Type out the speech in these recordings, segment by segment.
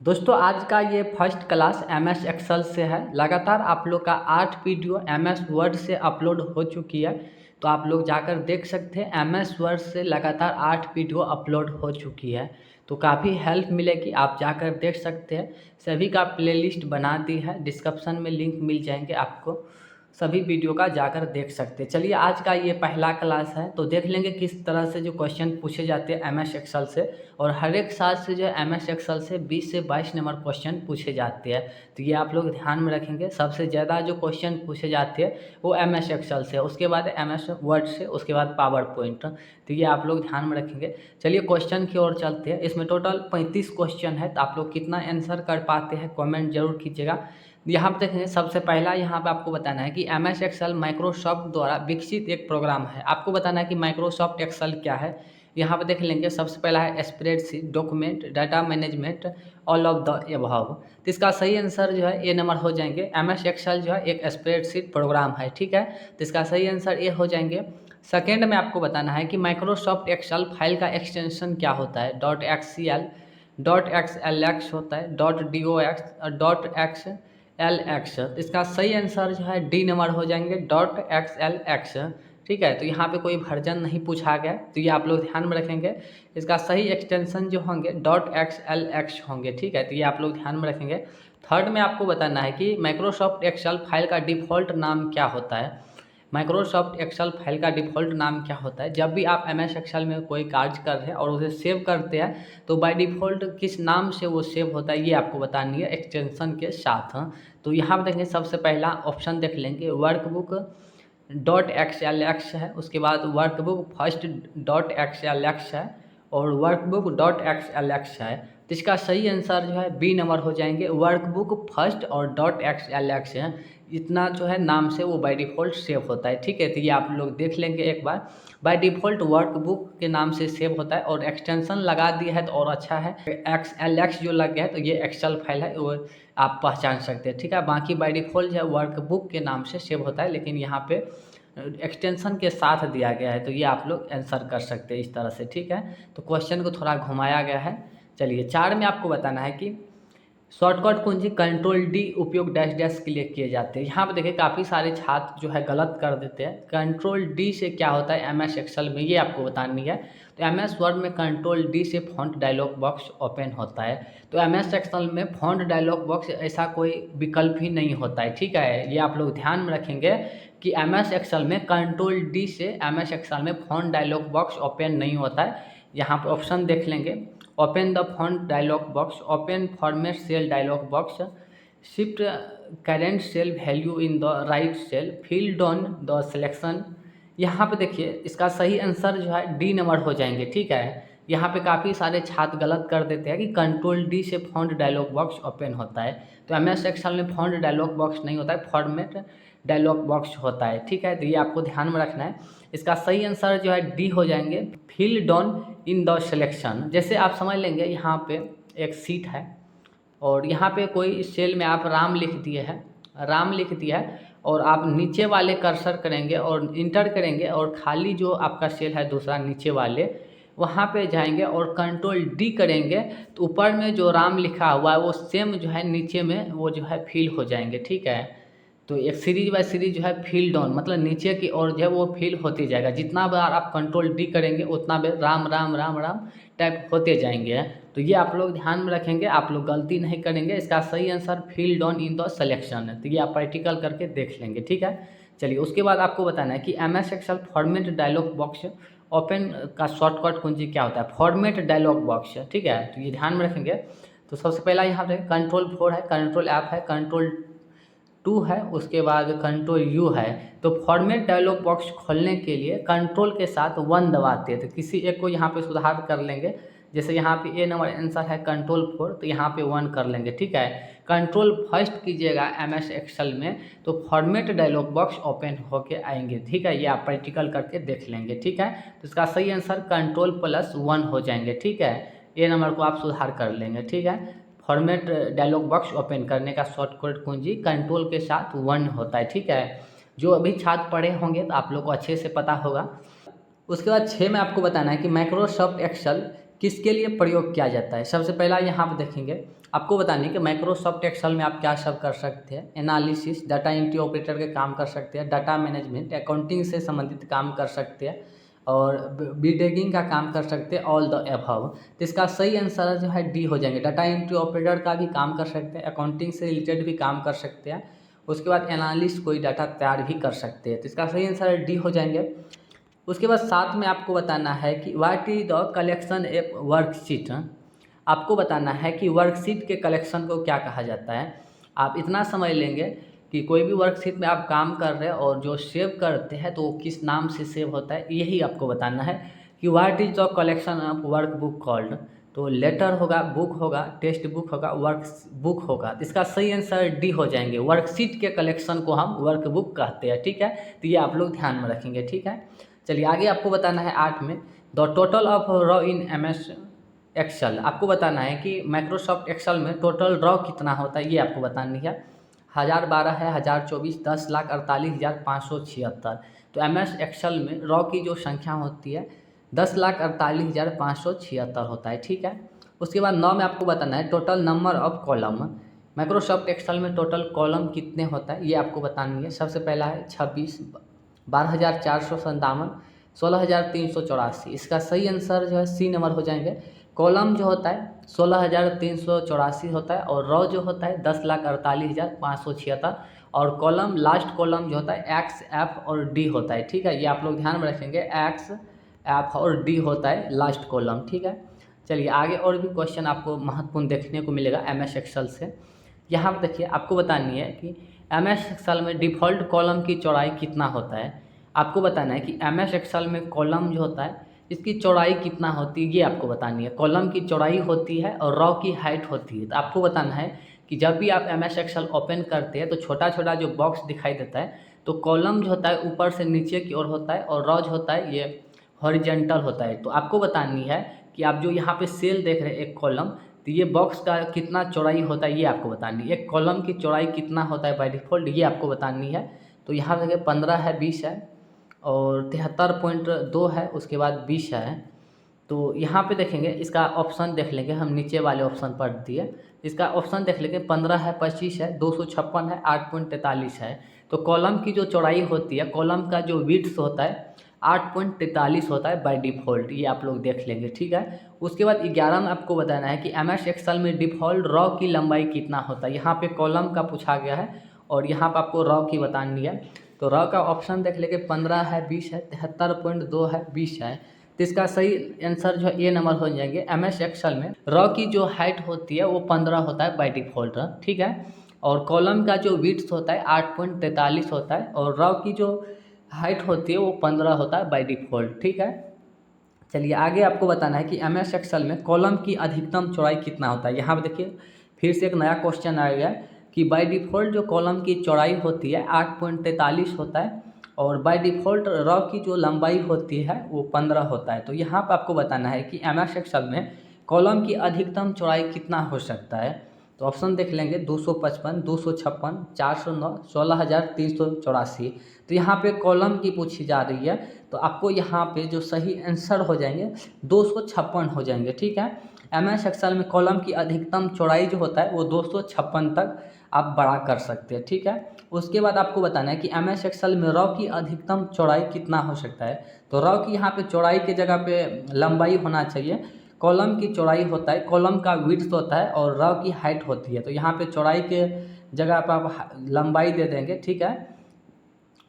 दोस्तों आज का ये फर्स्ट क्लास MS एक्सेल से है। लगातार आप लोग का 8 वीडियो MS वर्ड से अपलोड हो चुकी है, तो आप लोग जाकर देख सकते हैं। MS वर्ड से लगातार 8 वीडियो अपलोड हो चुकी है, तो काफ़ी हेल्प मिलेगी। आप जाकर देख सकते हैं। सभी का प्लेलिस्ट बना दी है, डिस्क्रिप्शन में लिंक मिल जाएंगे आपको। सभी वीडियो का जाकर देख सकते हैं। चलिए आज का ये पहला क्लास है, तो देख लेंगे किस तरह से जो क्वेश्चन पूछे जाते हैं MS एक्सेल से। और हर एक साल से जो है MS एक्सेल से 20 से 22 नंबर क्वेश्चन पूछे जाते हैं, तो ये आप लोग ध्यान में रखेंगे। सबसे ज़्यादा जो क्वेश्चन पूछे जाते हैं वो MS एक्सेल से, उसके बाद MS वर्ड से, उसके बाद पावर पॉइंट, तो ये आप लोग ध्यान में रखेंगे। चलिए क्वेश्चन की ओर चलते हैं। इसमें टोटल 35 क्वेश्चन है, तो आप लोग कितना आंसर कर पाते हैं कमेंट जरूर कीजिएगा। यहाँ पे देखेंगे, सबसे पहला यहाँ पे आपको बताना है कि MS एक्सेल माइक्रोसॉफ्ट द्वारा विकसित एक प्रोग्राम है। आपको बताना है कि माइक्रोसॉफ्ट एक्सेल क्या है। यहाँ पे देख लेंगे, सबसे पहला है spreadsheet, document, data management, all of the above. तो इसका सही आंसर जो है ए नंबर हो जाएंगे। MS एक्सेल जो है एक स्प्रेडशीट प्रोग्राम है, ठीक है, तो इसका सही आंसर ए हो जाएंगे। सेकेंड में आपको बताना है कि माइक्रोसॉफ्ट एक्सेल फाइल का एक्सटेंशन क्या होता है। .xcl, .xlx होता है, .dox और .xlx। इसका सही आंसर जो है डी नंबर हो जाएंगे, .xlx, ठीक है। तो यहाँ पे कोई वर्जन नहीं पूछा गया, तो ये आप लोग ध्यान में रखेंगे। इसका सही एक्सटेंशन जो होंगे .xlx होंगे, ठीक है, तो ये आप लोग ध्यान में रखेंगे। थर्ड में आपको बताना है कि माइक्रोसॉफ्ट एक्सेल फाइल का डिफ़ॉल्ट नाम क्या होता है। माइक्रोसॉफ्ट एक्सेल फाइल का डिफ़ॉल्ट नाम क्या होता है। जब भी आप MS एक्सेल में कोई कार्य कर रहे हैं और उसे सेव करते हैं, तो बाय डिफ़ॉल्ट किस नाम से वो सेव होता है, ये आपको बतानी है एक्सटेंशन के साथ। तो यहाँ पर देखेंगे, सबसे पहला ऑप्शन देख लेंगे, वर्कबुक .xlx है, उसके बाद वर्कबुक फर्स्ट .xlx है, और वर्कबुक .xlx है। तो इसका सही आंसर जो है बी नंबर हो जाएंगे, वर्कबुक फर्स्ट और .xlx है। इतना जो है नाम से वो बाय डिफ़ॉल्ट सेव होता है, ठीक है। तो ये आप लोग देख लेंगे एक बार। बाय डिफ़ॉल्ट वर्कबुक के नाम से सेव होता है, और एक्सटेंशन लगा दिया है तो और अच्छा है। XLX जो लग गया है तो ये एक्सेल फाइल है, वो आप पहचान सकते हैं, ठीक है। बाकी बाय डिफ़ॉल्ट जो है वर्कबुक के नाम से सेव होता है, लेकिन यहाँ पे एक्सटेंशन के साथ दिया गया है, तो ये आप लोग आंसर कर सकते हैं इस तरह से, ठीक है। तो क्वेश्चन को थोड़ा घुमाया गया है। चलिए 4 में आपको बताना है कि शॉर्टकट कुंजी कंट्रोल D उपयोग डैश डैश के लिए किए जाते हैं। यहाँ पे देखिए काफ़ी सारे छात्र जो है गलत कर देते हैं। कंट्रोल D से क्या होता है MS एक्सेल में, ये आपको बतानी है। तो MS वर्ड में कंट्रोल D से फॉन्ट डायलॉग बॉक्स ओपन होता है। तो MS एक्सेल में फॉन्ट डायलॉग बॉक्स ऐसा कोई विकल्प ही नहीं होता है, ठीक है। ये आप लोग ध्यान में रखेंगे कि MS एक्सेल में कंट्रोल D से MS एक्सेल में फॉन्ट डायलॉग बॉक्स ओपन नहीं होता है। यहाँ पर ऑप्शन देख लेंगे, open the font dialog box, open format cell dialog box, shift current cell value in the right cell, fill down the selection. यहाँ पे देखिए इसका सही आंसर जो है डी नंबर हो जाएंगे, ठीक है। यहाँ पे काफ़ी सारे छात्र गलत कर देते हैं कि कंट्रोल D से फॉन्ट डायलॉग बॉक्स ओपन होता है। तो MS एक्सेल में फॉन्ट डायलॉग बॉक्स नहीं होता है, फॉर्मेट डायलॉग बॉक्स होता है, ठीक है। तो ये आपको ध्यान में रखना है। इसका सही आंसर जो है डी हो जाएंगे, fill down in the selection. जैसे आप समझ लेंगे, यहाँ पे एक सीट है और यहाँ पे कोई सेल में आप राम लिख दिए हैं, राम लिख दिया है, और आप नीचे वाले कर्सर करेंगे और इंटर करेंगे, और खाली जो आपका सेल है दूसरा नीचे वाले, वहाँ पे जाएंगे और कंट्रोल D करेंगे, तो ऊपर में जो राम लिखा हुआ है वो सेम जो है नीचे में वो जो है फिल हो जाएंगे, ठीक है। तो एक सीरीज बाय सीरीज जो है फिल डाउन, मतलब नीचे की ओर जो है वो फिल होती जाएगा। जितना बार आप कंट्रोल D करेंगे उतना बार राम राम राम राम टाइप होते जाएंगे। तो ये आप लोग ध्यान में रखेंगे, आप लोग गलती नहीं करेंगे। इसका सही answer fill down in the selection है, तो ये आप प्रैक्टिकल करके देख लेंगे, ठीक है। चलिए उसके बाद आपको बताना है कि MS Excel format dialog box open का शॉर्टकट कुंजी क्या होता है। फॉर्मेट डायलॉग बॉक्स, ठीक है, तो ये ध्यान में रखेंगे। तो सबसे पहला यहाँ पे कंट्रोल 4 है, कंट्रोल ऐप है, कंट्रोल 2 है, उसके बाद कंट्रोल U है। तो फॉर्मेट डायलॉग बॉक्स खोलने के लिए कंट्रोल के साथ 1 दबाते हैं। तो किसी एक को यहाँ पे सुधार कर लेंगे, जैसे यहाँ पे ए नंबर आंसर है कंट्रोल 4, तो यहाँ पे 1 कर लेंगे, ठीक है। कंट्रोल फर्स्ट कीजिएगा MS एक्सेल में, तो फॉर्मेट डायलॉग बॉक्स ओपन होके आएंगे, ठीक है। ये आप प्रैक्टिकल करके देख लेंगे, ठीक है। तो इसका सही आंसर कंट्रोल+1 हो जाएंगे, ठीक है। ए नंबर को आप सुधार कर लेंगे, ठीक है। फॉर्मेट डायलॉग बॉक्स ओपन करने का शॉर्टकट कुंजी कंट्रोल के साथ 1 होता है, ठीक है। जो अभी छात्र पढ़े होंगे तो आप लोग को अच्छे से पता होगा। उसके बाद 6 में आपको बताना है कि माइक्रोसॉफ्ट एक्सेल किसके लिए प्रयोग किया जाता है। सबसे पहला यहाँ पर देखेंगे, आपको बताने कि माइक्रोसॉफ्ट एक्सेल में आप क्या सब कर सकते हैं। एनालिसिस, डाटा एंट्री ऑपरेटर के काम कर सकते हैं, डाटा मैनेजमेंट, अकाउंटिंग से संबंधित काम कर सकते हैं और बीटेकिंग का काम कर सकते हैं, ऑल द एबव। तो इसका सही आंसर जो है डी हो जाएंगे। डाटा एंट्री ऑपरेटर का भी काम कर सकते हैं, अकाउंटिंग से रिलेटेड भी काम कर सकते हैं, उसके बाद एनालिस्ट कोई डाटा तैयार भी कर सकते हैं। तो इसका सही आंसर डी हो जाएंगे। उसके बाद साथ में आपको बताना है कि what is the collection A worksheet. आपको बताना है कि वर्कशीट के कलेक्शन को क्या कहा जाता है। आप इतना समझ लेंगे कि कोई भी वर्कशीट में आप काम कर रहे हैं और जो सेव करते हैं तो वो किस नाम से सेव होता है, यही आपको बताना है कि what is the collection of work book called. तो लेटर होगा, बुक होगा, टेक्स्ट बुक होगा, वर्क बुक होगा। इसका सही आंसर डी हो जाएंगे। वर्कशीट के कलेक्शन को हम वर्क बुक कहते हैं, ठीक है। तो ये आप लोग ध्यान में रखेंगे, ठीक है। चलिए आगे आपको बताना है 8 में, the total of row in MS Excel. आपको बताना है कि माइक्रोसॉफ्ट एक्सेल में टोटल रॉ कितना होता है, ये आपको बतानी है। 1012 है, 1024, 10,48,576। तो MS एक्सेल में रॉ की जो संख्या होती है 10,48,576 होता है, ठीक है। उसके बाद 9 में आपको बताना है total number of column. Microsoft Excel में टोटल कॉलम कितने होता है, ये आपको बतानी है। सबसे पहला है 26, 12,457, 16,384। इसका सही आंसर जो है सी नंबर हो जाएंगे। कॉलम जो होता है 16,384 होता है और रॉ जो होता है 10,48,576 और कॉलम, लास्ट कॉलम जो होता है एक्स, एफ और डी होता है, ठीक है। ये आप लोग ध्यान में रखेंगे, एक्स, एफ और डी होता है लास्ट कॉलम, ठीक है। चलिए आगे और भी क्वेश्चन आपको महत्वपूर्ण देखने को मिलेगा MS एक्सेल से। यहाँ पर देखिए आपको बतानी है कि MS एक्सेल में डिफ़ॉल्ट कॉलम की चौड़ाई कितना होता है। आपको बताना है कि MS एक्सेल में कॉलम जो होता है इसकी चौड़ाई कितना होती है, ये आपको बतानी है। कॉलम की चौड़ाई होती है और रॉ की हाइट होती है। तो आपको बताना है कि जब भी आप MS एक्सेल ओपन करते हैं तो छोटा छोटा जो बॉक्स दिखाई देता है तो कॉलम जो होता है ऊपर से नीचे की ओर होता है और रॉ जो होता है ये हॉरिजेंटल होता है। तो आपको बतानी है कि आप जो यहाँ पे सेल देख रहे हैं एक कॉलम, तो ये बॉक्स का कितना चौड़ाई होता है ये आपको बतानी है। एक कॉलम की चौड़ाई कितना होता है बाय डिफ़ॉल्ट, ये आपको बतानी है। तो यहाँ देखिए 15 है, 20 है और 73.2 है, उसके बाद 20 है। तो यहाँ पे देखेंगे इसका ऑप्शन देख लेंगे हम, नीचे वाले ऑप्शन पर दिए इसका ऑप्शन देख लेंगे। 15 है, 25 है, 256 है, 8.43 है। तो कॉलम की जो चौड़ाई होती है, कॉलम का जो विड्थ होता है 8.43 होता है बाय डिफ़ॉल्ट, ये आप लोग देख लेंगे, ठीक है। उसके बाद 11 में आपको बताना है कि MS एक्सेल में डिफ़ॉल्ट रॉ की लंबाई कितना होता है। यहाँ पे कॉलम का पूछा गया है और यहाँ पर आपको रॉ की बतानी है। तो रॉ का ऑप्शन देख लेंगे, 15 है, 20 है, 73.2 है, 20 है। तो इसका सही आंसर जो है ए नंबर हो जाएंगे। MS एक्सेल में रॉ की जो हाइट होती है वो 15 होता है बाय डिफ़ॉल्ट, ठीक है। और कॉलम का जो विड्थ होता है 8.43 होता है और रॉ की जो हाइट होती है वो 15 होता है बाय डिफ़ॉल्ट, ठीक है। चलिए आगे आपको बताना है कि MS एक्सेल में कॉलम की अधिकतम चौड़ाई कितना होता है। यहाँ पर देखिए फिर से एक नया क्वेश्चन आ गया कि बाय डिफ़ॉल्ट जो कॉलम की चौड़ाई होती है 8.43 होता है और बाय डिफ़ॉल्ट रॉ की जो लंबाई होती है वो 15 होता है। तो यहाँ पर आपको बताना है कि MS एक्सेल में कॉलम की अधिकतम चौड़ाई कितना हो सकता है। तो ऑप्शन देख लेंगे, 255, 256, 409, 16,384। तो यहाँ पे कॉलम की पूछी जा रही है तो आपको यहाँ पे जो सही आंसर हो जाएंगे 256 हो जाएंगे, ठीक है। MS एक्सेल में कॉलम की अधिकतम चौड़ाई जो होता है वो 256 तक आप बड़ा कर सकते हैं, ठीक है। उसके बाद आपको बताना है कि MS एक्सेल में रॉ की अधिकतम चौड़ाई कितना हो सकता है। तो रॉ की यहाँ पे चौड़ाई के जगह पे लंबाई होना चाहिए। कॉलम की चौड़ाई होता है, कॉलम का विड्थ होता है और रॉ की हाइट होती है। तो यहाँ पे चौड़ाई के जगह पर आप लंबाई दे देंगे, ठीक है।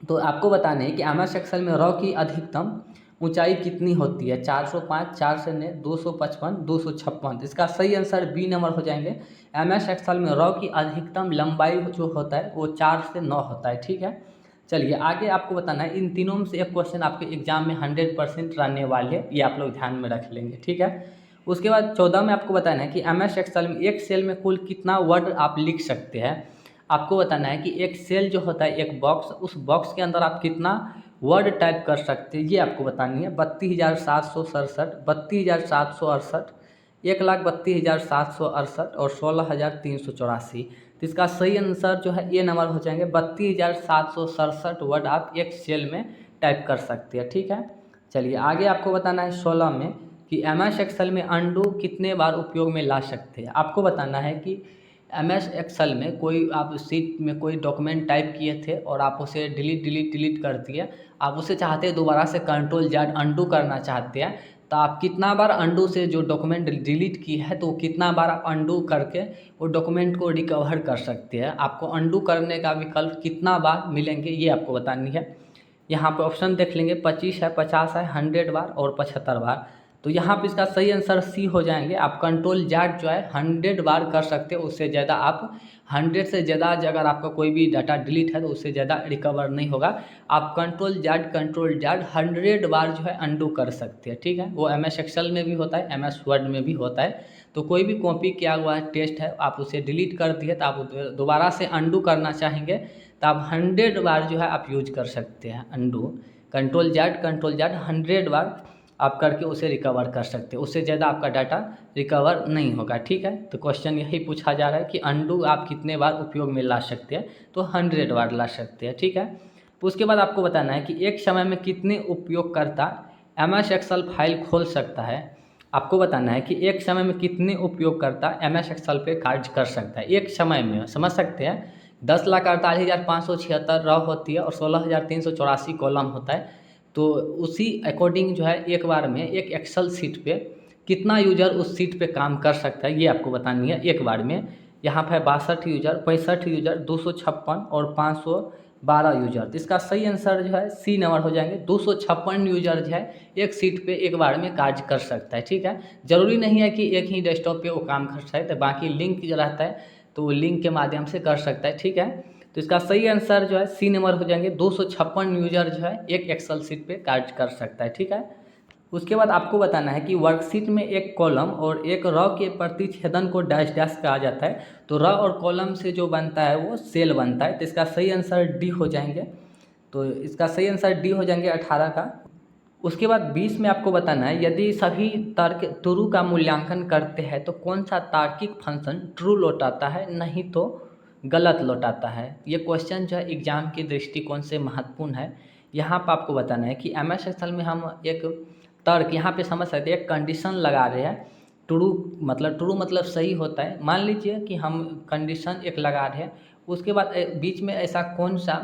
तो आपको बताना है कि MS एक्सेल में रॉ की अधिकतम ऊंचाई कितनी होती है। 405, 4 से 255, 256। इसका सही आंसर बी नंबर हो जाएंगे। MS एक्सेल में रॉ की अधिकतम लंबाई जो होता है वो 4 से 9 होता है, ठीक है। चलिए आगे आपको बताना है, इन तीनों में से एक क्वेश्चन आपके एग्जाम में 100% रहने वाले हैं, ये आप लोग ध्यान में रख लेंगे, ठीक है। उसके बाद 14 में आपको बताना है कि MS एक्सेल में एक सेल में कुल कितना वर्ड आप लिख सकते हैं। आपको बताना है कि एक सेल जो होता है एक बॉक्स, उस बॉक्स के अंदर आप कितना वर्ड टाइप कर सकते हैं ये आपको बतानी है। 32,767, 32,768, 1,32,768 और 16,384। तो इसका सही आंसर जो है ये नंबर हो जाएंगे। 32,767 वर्ड आप एक सेल में टाइप कर सकते हैं, ठीक है। चलिए आगे आपको बताना है 16 में कि MS एक्सेल में अंडू कितने बार उपयोग में ला सकते हैं। आपको बताना है कि MS एक्सेल में कोई आप शीट में कोई डॉक्यूमेंट टाइप किए थे और आप उसे डिलीट कर दिए, आप उसे चाहते हैं दोबारा से Ctrl Z अंडू करना चाहते हैं, तो आप कितना बार अंडू से जो डॉक्यूमेंट डिलीट की है तो कितना बार आप अंडू करके वो डॉक्यूमेंट को रिकवर कर सकते हैं। आपको अंडू करने का विकल्प कितना बार मिलेंगे ये आपको बतानी है। यहाँ पे ऑप्शन देख लेंगे, 25 है, 50 है, 100 बार और 75 बार। तो यहाँ पे इसका सही आंसर सी हो जाएंगे। आप Ctrl Z जो है 100 बार कर सकते हो, उससे ज़्यादा आप 100 से ज़्यादा अगर आपका कोई भी डाटा डिलीट है तो उससे ज़्यादा रिकवर नहीं होगा। आप Ctrl Z 100 बार जो है अंडू कर सकते हैं, ठीक है। वो MS एक्सेल में भी होता है, MS वर्ड में भी होता है। तो कोई भी कॉपी किया हुआ टेस्ट है, आप उसे डिलीट कर दिए तो आप दोबारा से अंडू करना चाहेंगे तो आप 100 बार जो है आप यूज कर सकते हैं अंडू। Ctrl Z 100 बार आप करके उसे रिकवर कर सकते हैं, उससे ज़्यादा आपका डाटा रिकवर नहीं होगा, ठीक है। तो क्वेश्चन यही पूछा जा रहा है कि अंडू आप कितने बार उपयोग में ला सकते हैं, तो 100 बार ला सकते हैं, ठीक है। तो उसके बाद आपको बताना है कि एक समय में कितने उपयोगकर्ता MS एक्सेल फाइल खोल सकता है। आपको बताना है कि एक समय में कितने उपयोगकर्ता MS एक्सेल पे कार्य कर सकता है एक समय में, समझ सकते हैं। 10,48,576 रॉ होती है और 16,384 कॉलम होता है। तो उसी अकॉर्डिंग जो है एक बार में एक एक्सेल शीट पे कितना यूजर उस सीट पे काम कर सकता है ये आपको बतानी है एक बार में। यहाँ पे 62 यूजर, 65 यूजर, 256 और 512 यूजर। तो इसका सही आंसर जो है सी नंबर हो जाएंगे। 256 यूजर जो है एक सीट पे एक बार में कार्य कर सकता है, ठीक है। ज़रूरी नहीं है कि एक ही डेस्कटॉप पे वो काम कर सकता है, तो बाकी लिंक जो रहता है तो वो लिंक के माध्यम से कर सकता है, ठीक है। तो इसका सही आंसर जो है सी नंबर हो जाएंगे। 256 यूजर जो है एक एक्सेल सीट पे कार्य कर सकता है, ठीक है। उसके बाद आपको बताना है कि वर्कशीट में एक कॉलम और एक रॉ के प्रतिच्छेदन को डैश डैश कहा जाता है। तो रॉ और कॉलम से जो बनता है वो सेल बनता है। तो इसका सही आंसर डी हो जाएंगे। तो इसका सही आंसर डी हो जाएंगे 18 का। उसके बाद 20 में आपको बताना है यदि सभी तर्क ट्रू का मूल्यांकन करते हैं तो कौन सा तार्किक फंक्शन ट्रू लौटाता है, नहीं तो गलत लौटाता है। ये क्वेश्चन जो है एग्जाम के दृष्टिकोण से महत्वपूर्ण है। यहाँ पर आपको बताना है कि MS एक्सेल में हम एक तर्क यहाँ पे समझ सकते हैं, एक कंडीशन लगा रहे हैं। ट्रू मतलब सही होता है। मान लीजिए कि हम कंडीशन एक लगा रहे हैं, उसके बाद बीच में ऐसा कौन सा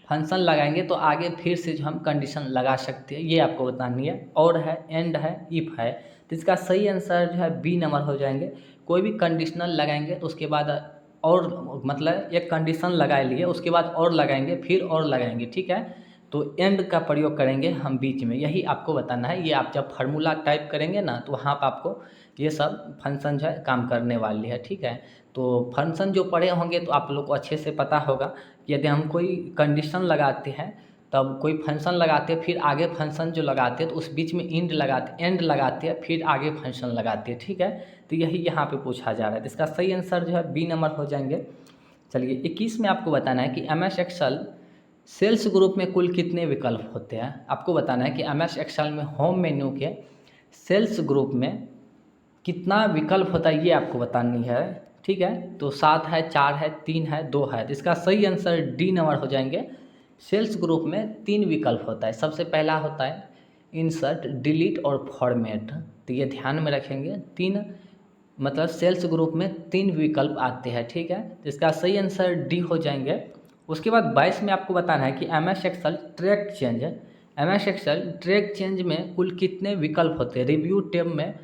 फंक्शन लगाएंगे तो आगे फिर से जो हम कंडीशन लगा सकते हैं ये आपको बतानी है। और है, एंड है, इफ़ है। तो इसका सही आंसर जो है बी नंबर हो जाएंगे। कोई भी कंडीशनल लगाएंगे तो उसके बाद और मतलब एक कंडीशन लगा लिए, उसके बाद और लगाएंगे, फिर और लगाएंगे, ठीक है। तो एंड का प्रयोग करेंगे हम बीच में, यही आपको बताना है। ये आप जब फार्मूला टाइप करेंगे ना तो वहाँ पर आपको ये सब फंक्शन जो है काम करने वाली है, ठीक है। तो फंक्शन जो पढ़े होंगे तो आप लोग को अच्छे से पता होगा कि यदि हम कोई कंडीशन लगाते हैं तब कोई फंक्शन लगाते हैं, फिर आगे फंक्शन जो लगाते हैं तो उस बीच में एंड लगाते हैं, फिर आगे फंक्शन लगाते हैं, ठीक है। तो यही यहाँ पे पूछा जा रहा है। तो इसका सही आंसर जो है बी नंबर हो जाएंगे। चलिए 21 में आपको बताना है कि MS एक्सेल सेल्स ग्रुप में कुल कितने विकल्प होते हैं। आपको बताना है कि MS एक्सेल में होम मेन्यू के सेल्स ग्रुप में कितना विकल्प होता है ये आपको बतानी है, ठीक है। तो 7 है, 4 है, 3 है, 2 है। तो इसका सही आंसर डी नंबर हो जाएंगे। सेल्स ग्रुप में 3 विकल्प होता है। सबसे पहला होता है इंसर्ट, डिलीट और फॉर्मेट। तो ये ध्यान में रखेंगे, 3 मतलब सेल्स ग्रुप में 3 विकल्प आते हैं, ठीक है। तो इसका सही आंसर डी हो जाएंगे। उसके बाद 22 में आपको बताना है कि MS Excel track change, MS Excel track change में कुल कितने विकल्प होते हैं। रिव्यू टैब में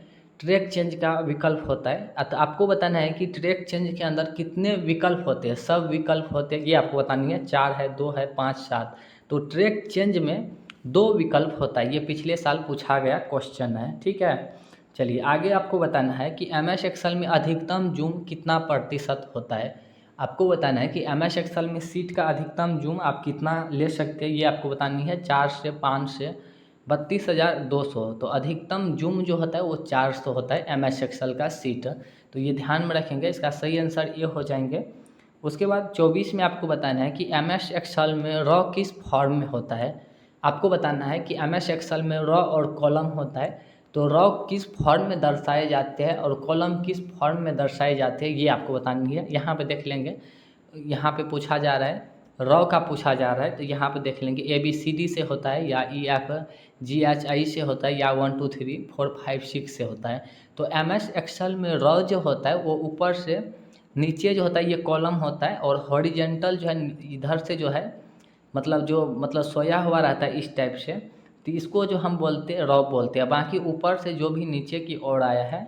ट्रैक चेंज का विकल्प होता है। तो आपको बताना है कि ट्रैक चेंज के अंदर कितने विकल्प होते हैं, सब विकल्प होते हैं ये आपको बतानी है। 4 है, 2 है, 5, 7। तो ट्रैक चेंज में 2 विकल्प होता है। ये पिछले साल पूछा गया क्वेश्चन है, ठीक है। चलिए आगे आपको बताना है कि MS एक्सेल में अधिकतम जूम कितना प्रतिशत होता है। आपको बताना है कि MS एक्सेल में सीट का अधिकतम जूम आप कितना ले सकते हैं ये आपको बतानी है। 4 से 5 से 32,200। तो अधिकतम जूम जो होता है वो 400 होता है MS एक्सेल का सीट। तो ये ध्यान में रखेंगे। इसका सही आंसर ये हो जाएंगे। उसके बाद 24 में आपको बताना है कि MS एक्सेल में रॉ किस फॉर्म में होता है। आपको बताना है कि MS एक्सेल में रॉ और कॉलम होता है। तो रॉ किस फॉर्म में दर्शाए जाते हैं और कॉलम किस फॉर्म में दर्शाए जाते हैं ये आपको बतानी है। यहाँ पे देख लेंगे, यहाँ पे पूछा जा रहा है रॉ का पूछा जा रहा है। तो यहाँ पे देख लेंगे ABCD से होता है या EF GHI से होता है या 1 2 3 4 5 6 से होता है। तो MS एक्सेल में रॉ जो होता है वो ऊपर से नीचे जो होता है ये कॉलम होता है, और हॉरिजेंटल जो है इधर से जो है मतलब सोया हुआ रहता है इस टाइप से, तो इसको जो हम बोलते हैं रॉ बोलते हैं। बाकी ऊपर से जो भी नीचे की ओर आया है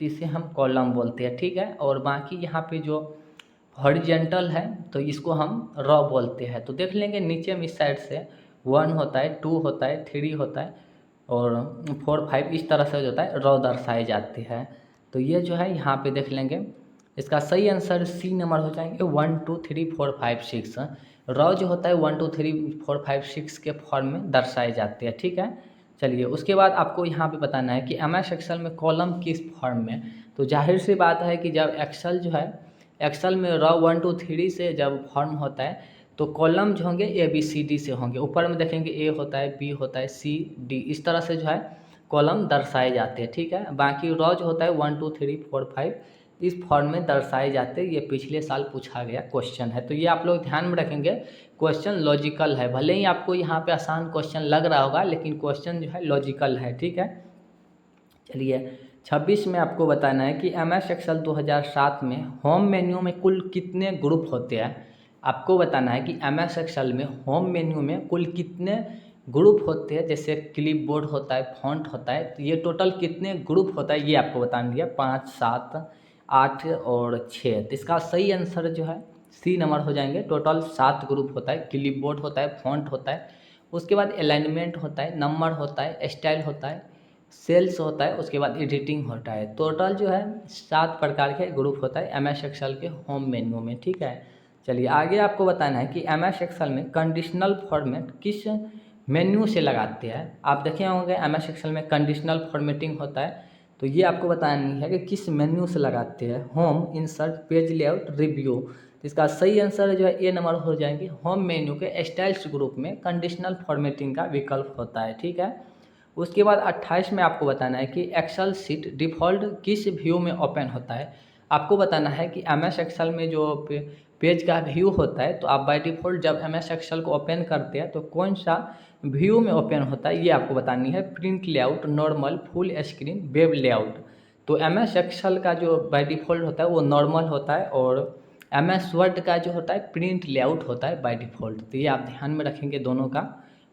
तो इसे हम कॉलम बोलते हैं, ठीक है। और बाकी यहाँ पे जो हॉरिजेंटल है तो इसको हम रॉ बोलते हैं। तो देख लेंगे नीचे में इस साइड से 1 होता है, 2 होता है, 3 होता है और 4 5 इस तरह से जो होता है रॉ दर्शाए जाते हैं। तो ये जो है यहाँ पे देख लेंगे, इसका सही आंसर सी नंबर हो जाएंगे 1 2 3 4 5 6। रॉ जो होता है 1 2 3 4 5 6 के फॉर्म में दर्शाए जाते हैं, ठीक है। चलिए उसके बाद आपको यहाँ पे बताना है कि MS एक्सेल में कॉलम किस फॉर्म में। तो जाहिर सी बात है कि जब एक्सेल जो है एक्सेल में रॉ 1 2 3 से जब फॉर्म होता है तो कॉलम जो होंगे ABCD से होंगे। ऊपर में देखेंगे A होता है, B होता है, C D इस तरह से जो है कॉलम दर्शाए जाते हैं, ठीक है। बाकी रॉ जो होता है 1 2 3 4 5 इस फॉर्म में दर्शाए जाते हैं। ये पिछले साल पूछा गया क्वेश्चन है, तो ये आप लोग ध्यान में रखेंगे। क्वेश्चन लॉजिकल है, भले ही आपको यहाँ पे आसान क्वेश्चन लग रहा होगा लेकिन क्वेश्चन जो है लॉजिकल है, ठीक है। चलिए 26 में आपको बताना है कि MS एक्सेल 2007 में होम मेन्यू में कुल कितने ग्रुप होते हैं। आपको बताना है कि MS एक्सेल में होम मेन्यू में कुल कितने ग्रुप होते हैं। जैसे क्लिप बोर्ड होता है, फॉन्ट होता है, तो ये टोटल कितने ग्रुप होता है ये आपको बताना है। 5 7 8 और 6। तो इसका सही आंसर जो है सी नंबर हो जाएंगे। टोटल 7 ग्रुप होता है। क्लिप बोर्ड होता है, फॉन्ट होता है, उसके बाद अलाइनमेंट होता है, नंबर होता है, स्टाइल होता है, सेल्स होता है, उसके बाद एडिटिंग होता है। टोटल जो है 7 प्रकार के ग्रुप होता है MS एक्सेल के होम मेन्यू में, ठीक है। चलिए आगे आपको बताना है कि MS एक्सेल में कंडीशनल फॉर्मेट किस मेन्यू से लगाते हैं। आप देखे होंगे MS एक्सेल में कंडीशनल फॉर्मेटिंग होता है, तो ये आपको बतानी है कि किस मेन्यू से लगाते हैं। Home, insert, page layout, review. तो इसका सही आंसर जो है ए नंबर हो जाएंगे। होम मेन्यू के स्टाइल्स ग्रुप में कंडीशनल फॉर्मेटिंग का विकल्प होता है, ठीक है। उसके बाद 28 में आपको बताना है कि एक्सेल सीट डिफ़ॉल्ट किस व्यू में ओपन होता है। आपको बताना है कि MS एक्सेल में जो पेज का व्यू होता है तो आप बाय डिफ़ॉल्ट जब MS एक्सेल को ओपन करते हैं तो कौन सा व्यू में ओपन होता है ये आपको बतानी है। Print layout, normal, full screen, web layout. तो MS एक्सेल का जो बाय डिफ़ॉल्ट होता है वो नॉर्मल होता है, और MS वर्ड का जो होता है प्रिंट लेआउट होता है बाय डिफ़ॉल्ट। तो ये आप ध्यान में रखेंगे दोनों का।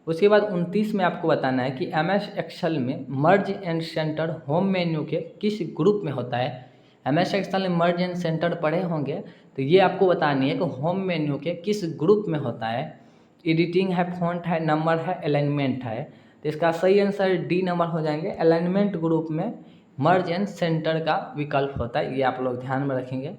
उसके बाद 29 में आपको बताना है कि MS एक्सेल में मर्ज एंड सेंटर होम मेन्यू के किस ग्रुप में होता है। MS एक्सेल में मर्ज एंड सेंटर पढ़े होंगे, तो ये आपको बतानी है कि होम मेन्यू के किस ग्रुप में होता है। एडिटिंग है, फॉन्ट है, नंबर है, अलाइनमेंट है। तो इसका सही आंसर डी नंबर हो जाएंगे। अलाइनमेंट ग्रुप में मर्ज एंड सेंटर का विकल्प होता है, ये आप लोग ध्यान में रखेंगे।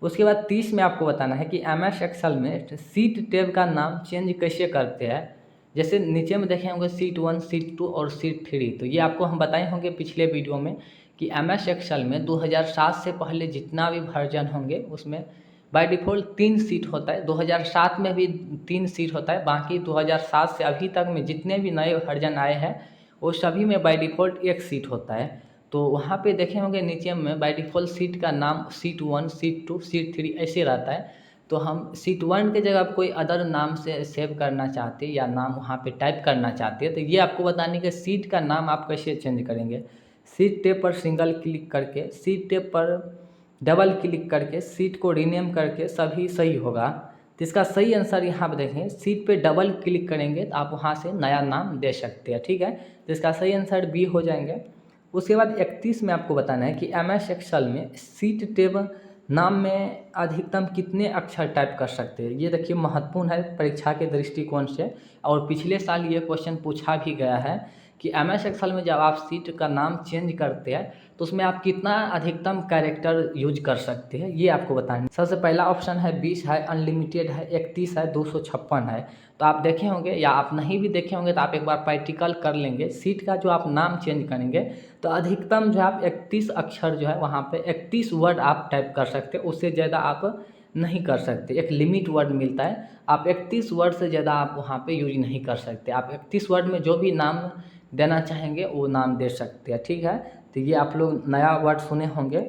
उसके बाद 30 में आपको बताना है कि MS एक्सेल में सीट टैब का नाम चेंज कैसे करते हैं। जैसे नीचे में देखे होंगे सीट 1, सीट 2 और सीट 3, तो ये आपको हम बताए होंगे पिछले वीडियो में कि MS एक्सेल में 2007 से पहले जितना भी वर्जन होंगे उसमें बाय डिफ़ॉल्ट 3 सीट होता है। 2007 में भी 3 सीट होता है। बाकी 2007 से अभी तक में जितने भी नए वर्जन आए हैं वो सभी में बाय डिफ़ॉल्ट 1 सीट होता है। तो वहाँ पे देखे होंगे नीचे में बाय डिफ़ॉल्ट सीट का नाम सीट 1, सीट 2, सीट 3 ऐसे रहता है। तो हम सीट 1 के जगह कोई अदर नाम से सेव करना चाहते हैं या नाम वहाँ पे टाइप करना चाहते हैं, तो ये आपको बताने के सीट का नाम आप कैसे चेंज करेंगे। सीट टैब पर सिंगल क्लिक करके, सीट टैब पर डबल क्लिक करके, सीट को रीनेम करके सभी सही होगा। तो इसका सही आंसर यहाँ पे देखें, सीट पे डबल क्लिक करेंगे तो आप वहाँ से नया नाम दे सकते हैं, ठीक है। तो इसका सही आंसर बी हो जाएंगे। उसके बाद 31 में आपको बताना है कि MS एक्सेल में सीट टैब नाम में अधिकतम कितने अक्षर टाइप कर सकते हैं। ये देखिए महत्वपूर्ण है परीक्षा के दृष्टिकोण से, और पिछले साल ये क्वेश्चन पूछा भी गया है कि MS एक्सेल में जब आप सीट का नाम चेंज करते हैं तो उसमें आप कितना अधिकतम कैरेक्टर यूज कर सकते हैं, ये आपको बताना है। सबसे पहला ऑप्शन है 20 है, अनलिमिटेड है, 31 है, 256 है। तो आप देखे होंगे या आप नहीं भी देखे होंगे तो आप एक बार प्रैक्टिकल कर लेंगे। सीट का जो आप नाम चेंज करेंगे तो अधिकतम जो आप 31 अक्षर जो है वहाँ पे 31 वर्ड आप टाइप कर सकते हैं, उससे ज़्यादा आप नहीं कर सकते। एक लिमिट वर्ड मिलता है, आप 31 वर्ड से ज़्यादा आप वहाँ पे यूज नहीं कर सकते। आप 31 वर्ड में जो भी नाम देना चाहेंगे वो नाम दे सकते हैं, ठीक है। तो ये आप लोग नया वर्ड सुने होंगे।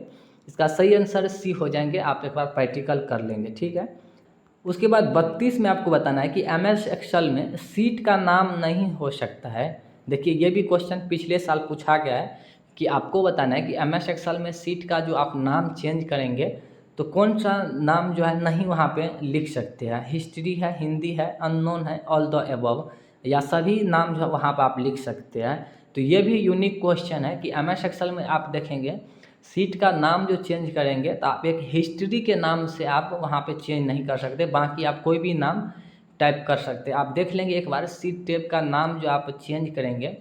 इसका सही आंसर सी हो जाएंगे, आप एक बार प्रैक्टिकल कर लेंगे, ठीक है। उसके बाद 32 में आपको बताना है कि MS एक्सेल में सीट का नाम नहीं हो सकता है। देखिए ये भी क्वेश्चन पिछले साल पूछा गया है कि आपको बताना है कि MS एक्सेल में सीट का जो आप नाम चेंज करेंगे तो कौन सा नाम जो है नहीं वहाँ पे लिख सकते हैं। हिस्ट्री है, हिंदी है, अननोन है, ऑल द एबव, या सभी नाम जो है वहाँ पर आप लिख सकते हैं। तो ये भी यूनिक क्वेश्चन है कि MS एक्सेल में आप देखेंगे सीट का नाम जो चेंज करेंगे तो आप एक हिस्ट्री के नाम से आप वहाँ पे चेंज नहीं कर सकते, बाकी आप कोई भी नाम टाइप कर सकते हैं। आप देख लेंगे एक बार सीट टैब का नाम जो आप चेंज करेंगे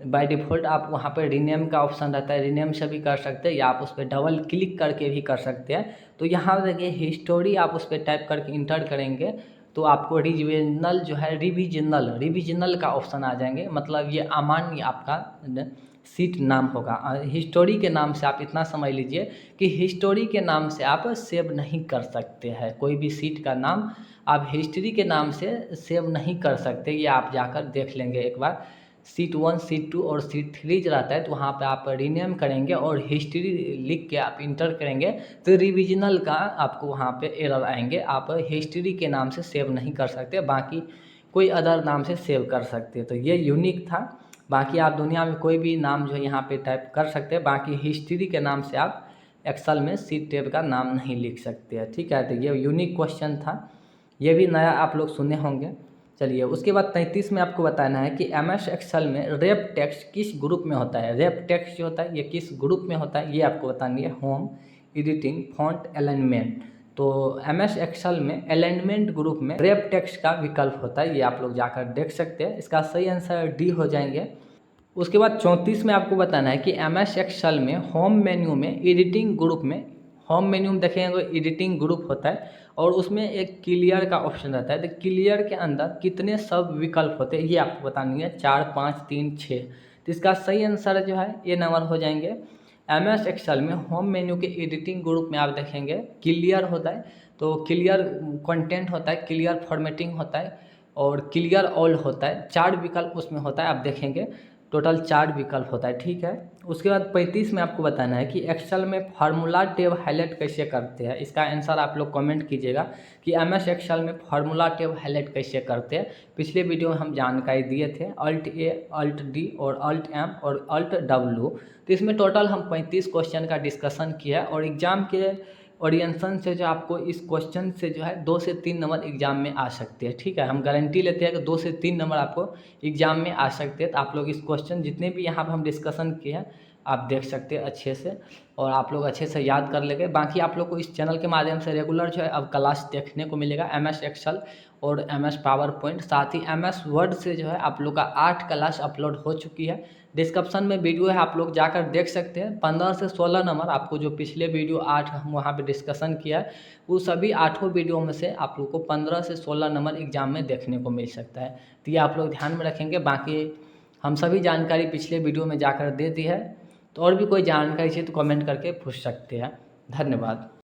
बाय डिफ़ॉल्ट आप वहाँ पर रीनेम का ऑप्शन रहता है, रीनेम से भी कर सकते हैं या आप उस पर डबल क्लिक करके भी कर सकते हैं। तो यहाँ देखिए हिस्टोरी आप उस पर टाइप करके इंटर करेंगे तो आपको रिविजनल जो है रिविजनल का ऑप्शन आ जाएंगे, मतलब ये अमान्य आपका सीट नाम होगा। हिस्टोरी के नाम से आप इतना समझ लीजिए कि हिस्टोरी के नाम से आप सेव नहीं कर सकते हैं, कोई भी सीट का नाम आप हिस्ट्री के नाम से सेव नहीं कर सकते। ये आप जाकर देख लेंगे एक बार, सीट 1, सीट 2 और सीट 3 जो रहता है तो वहाँ पे आप रीनेम करेंगे और हिस्ट्री लिख के आप इंटर करेंगे तो रिविजनल का आपको वहाँ पे एरर आएंगे। आप हिस्ट्री के नाम से सेव नहीं कर सकते, बाकी कोई अदर नाम से सेव कर सकते हैं। तो ये यूनिक था, बाकी आप दुनिया में कोई भी नाम जो है यहाँ पे टाइप कर सकते हैं, बाकी हिस्ट्री के नाम से आप एक्सेल में सीट टैब का नाम नहीं लिख सकते हैं। ठीक है, तो ये यूनिक क्वेश्चन था, ये भी नया आप लोग सुने होंगे। चलिए उसके बाद 33 में आपको बताना है कि MS एक्सेल में रेप टेक्स्ट किस ग्रुप में होता है। रेप टेक्स्ट जो होता है ये किस ग्रुप में होता है ये आपको बतानी है। Home, editing, font, alignment. तो MS एक्सेल में अलाइनमेंट ग्रुप में रेप टेक्स्ट का विकल्प होता है, ये आप लोग जाकर देख सकते हैं। इसका सही आंसर डी हो जाएंगे। उसके बाद 34 में आपको बताना है कि MS एक्सेल में होम मेन्यू में एडिटिंग ग्रुप में, होम मेन्यू में देखेंगे तो एडिटिंग ग्रुप होता है और उसमें एक क्लियर का ऑप्शन रहता है। तो क्लियर के अंदर कितने सब विकल्प होते हैं ये आपको बतानी है, 4, 5, 3, 6। तो इसका सही आंसर जो है ये नंबर हो जाएंगे। MS एक्सेल में होम मेन्यू के एडिटिंग ग्रुप में आप देखेंगे क्लियर होता है, तो क्लियर कंटेंट होता है, क्लियर फॉर्मेटिंग होता है और क्लियर ऑल होता है। 4 विकल्प उसमें होता है, आप देखेंगे टोटल 4 विकल्प होता है। ठीक है, उसके बाद 35 में आपको बताना है कि एक्सेल में फार्मूला टैब हाईलाइट कैसे करते हैं। इसका आंसर आप लोग कमेंट कीजिएगा कि MS एक्सेल में फार्मूला टैब हाईलाइट कैसे करते हैं। पिछले वीडियो में हम जानकारी दिए थे, Alt A, Alt D और Alt M और Alt W। तो इसमें टोटल हम 35 क्वेश्चन का डिस्कशन किया है और एग्ज़ाम के ओरिएंटेशन से जो आपको इस क्वेश्चन से जो है 2 से 3 नंबर एग्जाम में आ सकते हैं। ठीक है, हम गारंटी लेते हैं कि 2 से 3 नंबर आपको एग्जाम में आ सकते हैं। तो आप लोग इस क्वेश्चन जितने भी यहाँ पर हम डिस्कशन किए हैं आप देख सकते हैं अच्छे से और आप लोग अच्छे से याद कर लेंगे। बाकी आप लोग को इस चैनल के माध्यम से रेगुलर जो है अब क्लास देखने को मिलेगा MS एक्सेल और MS पावर पॉइंट, साथ ही MS वर्ड से जो है आप लोग का 8 क्लास अपलोड हो चुकी है। डिस्क्रिप्शन में वीडियो है, आप लोग जाकर देख सकते हैं। 15 से 16 नंबर आपको जो पिछले वीडियो 8 हम वहाँ पे डिस्कशन किया है वो सभी 8 वीडियो में से आप लोग को 15 से 16 नंबर एग्जाम में देखने को मिल सकता है। तो ये आप लोग ध्यान में रखेंगे। बाकी हम सभी जानकारी पिछले वीडियो में जाकर दे दी है, तो और भी कोई जानकारी चाहिए तो कमेंट करके पूछ सकते हैं। धन्यवाद।